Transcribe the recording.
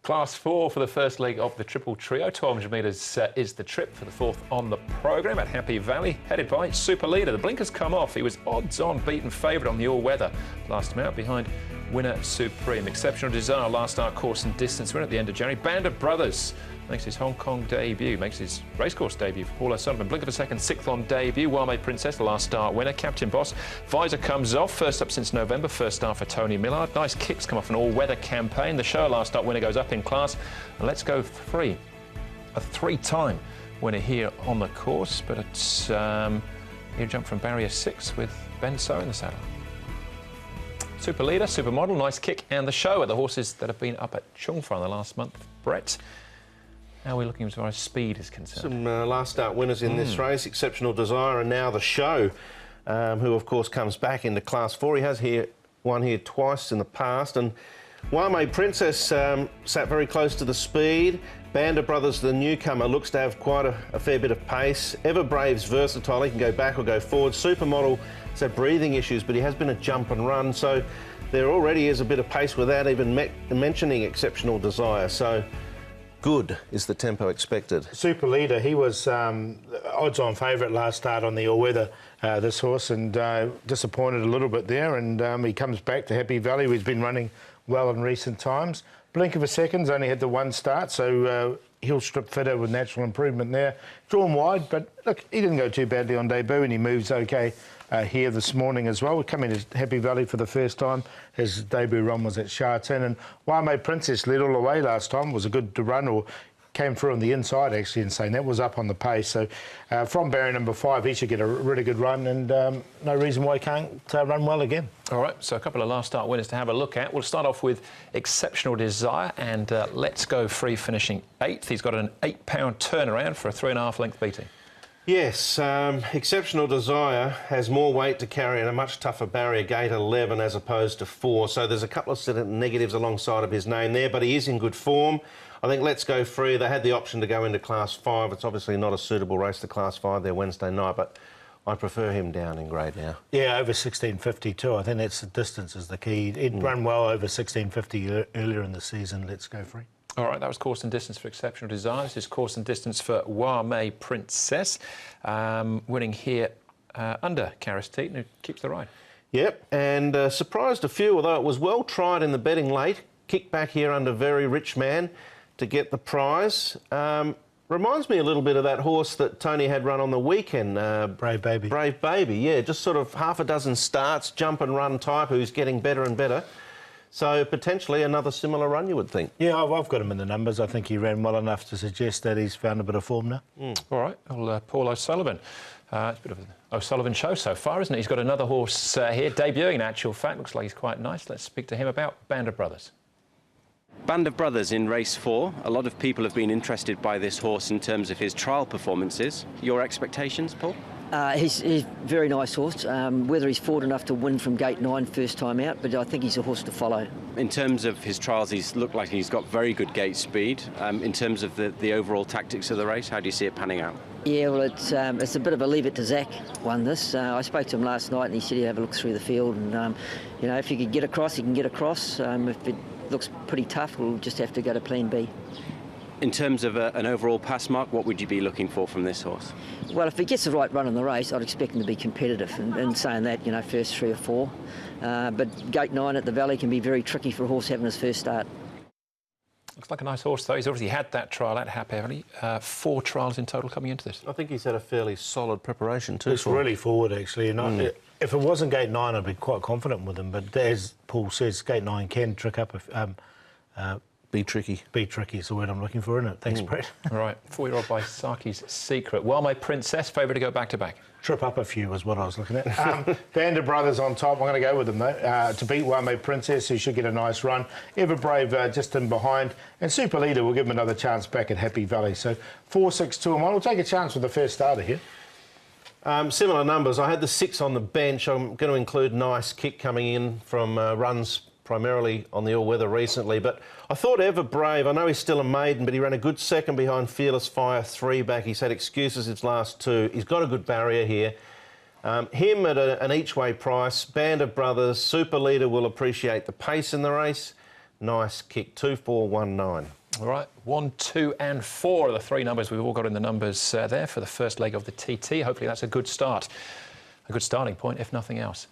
Class 4 for the first leg of the triple trio. 1200 metres is the trip for the fourth on the programme at Happy Valley, headed by Super Leader. The blinkers come off. He was odds-on beaten favourite on the all-weather last time out behind Winner Supreme. Exceptional Desire, last start course and distance winner at the end of January. Band of Brothers makes his Hong Kong debut, makes his racecourse debut for Paul O'Sullivan. Blink of a second, sixth on debut. Well-Made Princess, the last start winner. Captain Boss, visor comes off. First up since November, first start for Tony Millard. Nice kicks come off an all-weather campaign. The show last start winner goes up in class. And Let's Go Free, a three-time winner here on the course, but it's here jump from barrier 6 with Ben So in the saddle. Super Leader, Supermodel, nice kick, and the show are the horses that have been up at Chung Fa in the last month. Brett, how are we looking as far as speed is concerned? Some last start winners in this race, Exceptional Desire and now the show, who of course comes back into Class 4. He has won here twice in the past, and Well-Made Princess sat very close to the speed. Band of Brothers, the newcomer, looks to have quite a fair bit of pace. Ever Brave's versatile, he can go back or go forward. Supermodel has had breathing issues, but he has been a jump and run, so there already is a bit of pace without even mentioning Exceptional Desire. So good is the tempo expected. Super Leader, he was odds-on favourite last start on the all-weather, this horse, and disappointed a little bit there, and he comes back to Happy Valley, where he's been running well in recent times. Blink of a second's only had the one start, so he'll strip fitter with natural improvement there. Drawn wide, but look, he didn't go too badly on debut, and he moves okay here this morning as well. We're coming to Happy Valley for the first time. His debut run was at Sha Tin, and Well-Made Princess led all the way last time. Was a good run, or came through on the inside actually, and saying that was up on the pace. So from barrier number 5, he should get a really good run, and no reason why he can't run well again. All right, so a couple of last start winners to have a look at. We'll start off with Exceptional Desire and Let's Go Free finishing 8th. He's got an £8 turnaround for a 3.5 length beating. Yes, Exceptional Desire has more weight to carry and a much tougher barrier, gate 11 as opposed to 4. So there's a couple of negatives alongside of his name there, but he is in good form. I think Let's Go Free, they had the option to go into Class 5. It's obviously not a suitable race to Class 5 there Wednesday night, but I prefer him down in grade now. Yeah, over 1652. I think that's the distance is the key. He'd run well over 1650 earlier in the season. Let's Go Free. All right, that was course and distance for Exceptional Desire. This is course and distance for Well-Made Princess, winning here under Karis Teaton, who keeps the ride. Yep, and surprised a few, although it was well tried in the betting late. Kick back here under Very Rich Man to get the prize. Reminds me a little bit of that horse that Tony had run on the weekend. Brave Baby. Brave Baby, yeah, just sort of half a dozen starts, jump and run type, who's getting better and better. So potentially another similar run, you would think. Yeah, I've got him in the numbers. I think he ran well enough to suggest that he's found a bit of form now. All right, well, Paul O'Sullivan. It's a bit of an O'Sullivan show so far, isn't it? He's got another horse here, debuting in actual fact. Looks like he's quite nice. Let's speak to him about Band of Brothers. Band of Brothers in race 4. A lot of people have been interested by this horse in terms of his trial performances. Your expectations, Paul? He's a very nice horse. Whether he's forward enough to win from gate 9 first time out, but I think he's a horse to follow. In terms of his trials, he's looked like he's got very good gate speed. In terms of the overall tactics of the race, how do you see it panning out? Yeah, well, it's a bit of a leave it to Zach one this. I spoke to him last night and he said he'd have a look through the field, and you know, if he could get across, he can get across. If it looks pretty tough, we'll just have to go to plan B. In terms of an overall pass mark, what would you be looking for from this horse? Well, if he gets the right run in the race, I'd expect him to be competitive, and saying that, you know, first 3 or 4. But gate 9 at the Valley can be very tricky for a horse having his first start. Looks like a nice horse, though. He's obviously had that trial at Happy Valley. 4 trials in total coming into this. I think he's had a fairly solid preparation too. It's really forward, actually. And if it wasn't gate 9, I'd be quite confident with him. But as Paul says, gate 9 can trick up. Be tricky. Be tricky is the word I'm looking for, isn't it? Thanks, Brett. All right, 4-year-old by Saki's Secret. Well-Made Princess, favourite to go back-to-back. Trip up a few is what I was looking at. Band of Brothers on top. I'm going to go with them, though. To beat Well-Made Princess, who should get a nice run. Ever Brave just in behind. And Super Leader will give him another chance back at Happy Valley. So 4, 6, 2 and 1. We'll take a chance with the first starter here. Similar numbers. I had the 6 on the bench. I'm going to include Nice Kick coming in from runs primarily on the all-weather recently, but I thought Ever Brave, I know he's still a maiden, but he ran a good second behind Fearless Fire 3 back. He's had excuses his last 2. He's got a good barrier here. Him at an each-way price. Band of Brothers, Super Leader will appreciate the pace in the race. Nice Kick, 2-4-1-9. All right, 1, 2 and 4 are the three numbers we've all got in the numbers there for the first leg of the TT. Hopefully that's a good start, a good starting point, if nothing else.